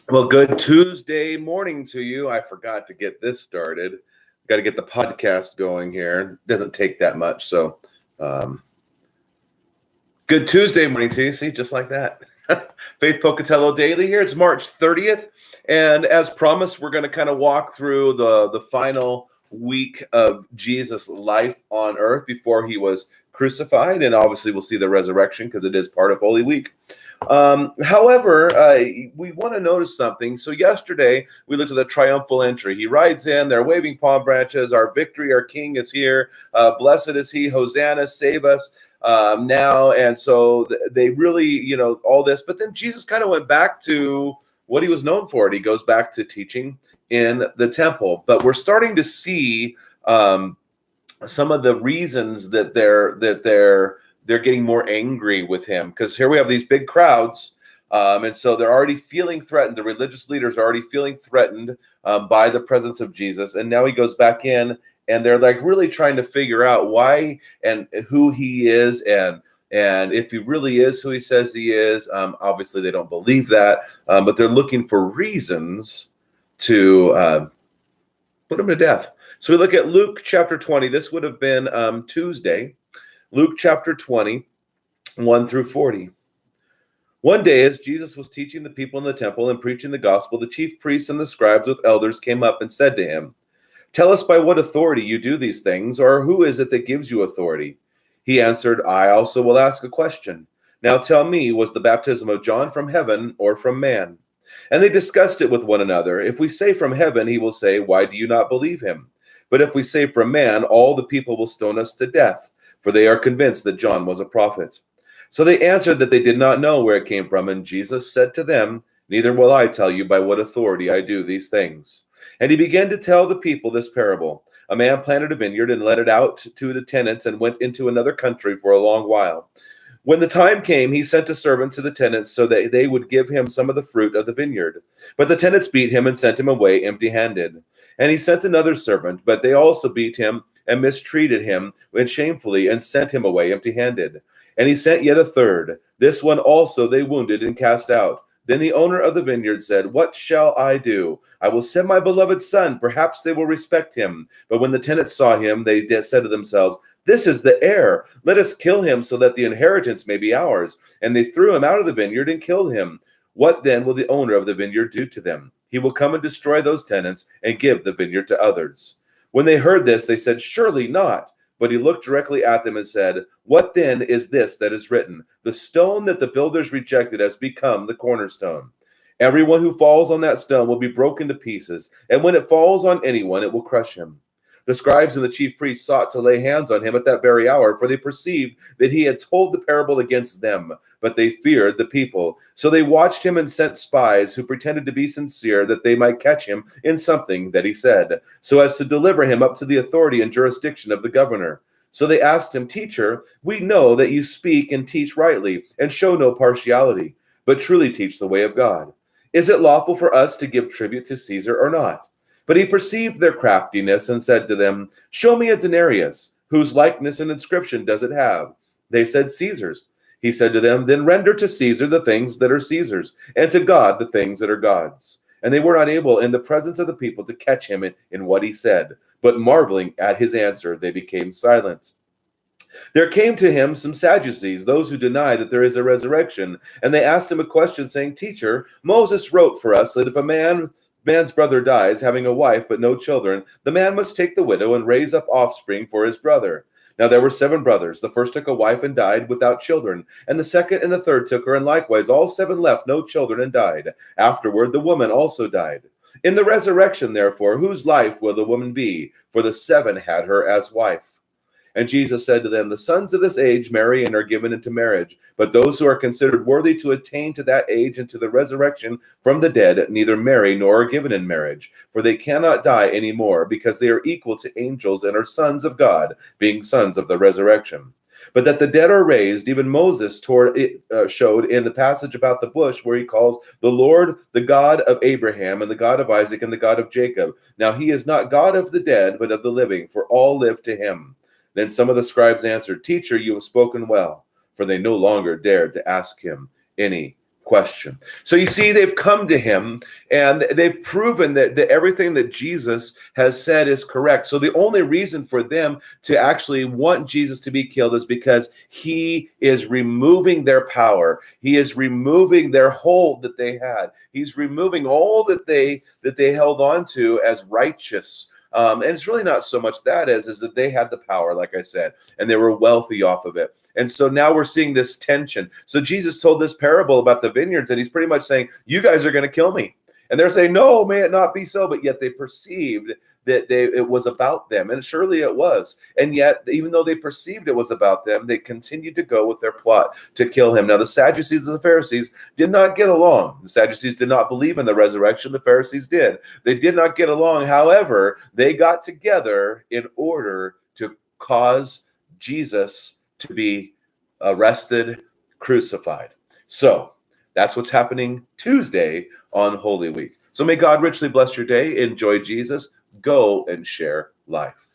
Well, good Tuesday morning to you. I forgot to get this started. Got to get the podcast going here. Doesn't take that much. So, um, good Tuesday morning to you. See, just like that. Faith Pocatello Daily here. It's March 30th. And as promised, we're going to kind of walk through the final week of Jesus' life on earth before he was crucified. And obviously, we'll see the resurrection because it is part of Holy Week. However, we want to notice something. So yesterday we looked at the triumphal entry. He rides in, they're waving palm branches. Our victory, our king is here. Blessed is he. Hosanna, save us now. And so they really, all this. But then Jesus kind of went back to what he was known for. He goes back to teaching in the temple. But we're starting to see some of the reasons that they're getting more angry with him, because here we have these big crowds, and so they're already feeling threatened. The religious leaders are already feeling threatened by the presence of Jesus, and now he goes back in, and they're like really trying to figure out why and who he is, and if he really is who he says he is. Obviously, they don't believe that, but they're looking for reasons to put him to death. So we look at Luke chapter 20. This would have been Tuesday. Luke chapter 20, 1 through 40. One day, as Jesus was teaching the people in the temple and preaching the gospel, the chief priests and the scribes with elders came up and said to him, "Tell us by what authority you do these things, or who is it that gives you authority?" He answered, "I also will ask a question. Now tell me, was the baptism of John from heaven or from man?" And they discussed it with one another. If we say from heaven, he will say, "Why do you not believe him?" But if we say from man, all the people will stone us to death, for they are convinced that John was a prophet. So they answered that they did not know where it came from, and Jesus said to them, "Neither will I tell you by what authority I do these things." And he began to tell the people this parable. A man planted a vineyard and let it out to the tenants and went into another country for a long while. When the time came, he sent a servant to the tenants so that they would give him some of the fruit of the vineyard. But the tenants beat him and sent him away empty-handed. And he sent another servant, but they also beat him and mistreated him and shamefully and sent him away empty-handed. And he sent yet a third. This one also they wounded and cast out. Then the owner of the vineyard said, "What shall I do? I will send my beloved son. Perhaps they will respect him." But when the tenants saw him, they said to themselves, "This is the heir. Let us kill him so that the inheritance may be ours." And they threw him out of the vineyard and killed him. What then will the owner of the vineyard do to them? He will come and destroy those tenants and give the vineyard to others. When they heard this, they said, "Surely not." But he looked directly at them and said, "What then is this that is written? The stone that the builders rejected has become the cornerstone. Everyone who falls on that stone will be broken to pieces, and when it falls on anyone, it will crush him." The scribes and the chief priests sought to lay hands on him at that very hour, for they perceived that he had told the parable against them, but they feared the people. So they watched him and sent spies who pretended to be sincere, that they might catch him in something that he said, so as to deliver him up to the authority and jurisdiction of the governor. So they asked him, "Teacher, we know that you speak and teach rightly and show no partiality, but truly teach the way of God. Is it lawful for us to give tribute to Caesar or not?" But he perceived their craftiness and said to them, "Show me a denarius. Whose likeness and inscription does it have?" They said, "Caesar's." He said to them, "Then render to Caesar the things that are Caesar's, and to God the things that are God's." And they were not able in the presence of the people to catch him in what he said, but marveling at his answer, they became silent. There came to him some Sadducees, those who deny that there is a resurrection, and they asked him a question, saying, "Teacher, Moses wrote for us that if a man's brother dies, having a wife but no children, the man must take the widow and raise up offspring for his brother. Now there were 7 brothers. The first took a wife and died without children, and the second and the third took her, and likewise all 7 left no children and died. Afterward the woman also died. In the resurrection, therefore, whose life will the woman be? For the 7 had her as wife." And Jesus said to them, "The sons of this age marry and are given into marriage, but those who are considered worthy to attain to that age and to the resurrection from the dead neither marry nor are given in marriage, for they cannot die any more, because they are equal to angels and are sons of God, being sons of the resurrection. But that the dead are raised, even Moses showed in the passage about the bush, where he calls the Lord the God of Abraham and the God of Isaac and the God of Jacob. Now he is not God of the dead, but of the living, for all live to him." Then some of the scribes answered, "Teacher, you have spoken well," for they no longer dared to ask him any question. So you see, they've come to him and they've proven that everything that Jesus has said is correct. So the only reason for them to actually want Jesus to be killed is because he is removing their power. He is removing their hold that they had. He's removing all that they held on to as righteous. And it's really not so much that is that they had the power, like I said, and they were wealthy off of it. And so now we're seeing this tension. So Jesus told this parable about the vineyards, and he's pretty much saying, you guys are going to kill me. And they're saying, no, may it not be so. But yet they perceived that it was about them. And surely it was. And yet, even though they perceived it was about them, they continued to go with their plot to kill him. Now, the Sadducees and the Pharisees did not get along. The Sadducees did not believe in the resurrection. The Pharisees did. They did not get along. However, they got together in order to cause Jesus to be arrested, crucified. So that's what's happening Tuesday on Holy Week. So may God richly bless your day. Enjoy Jesus. Go and share life.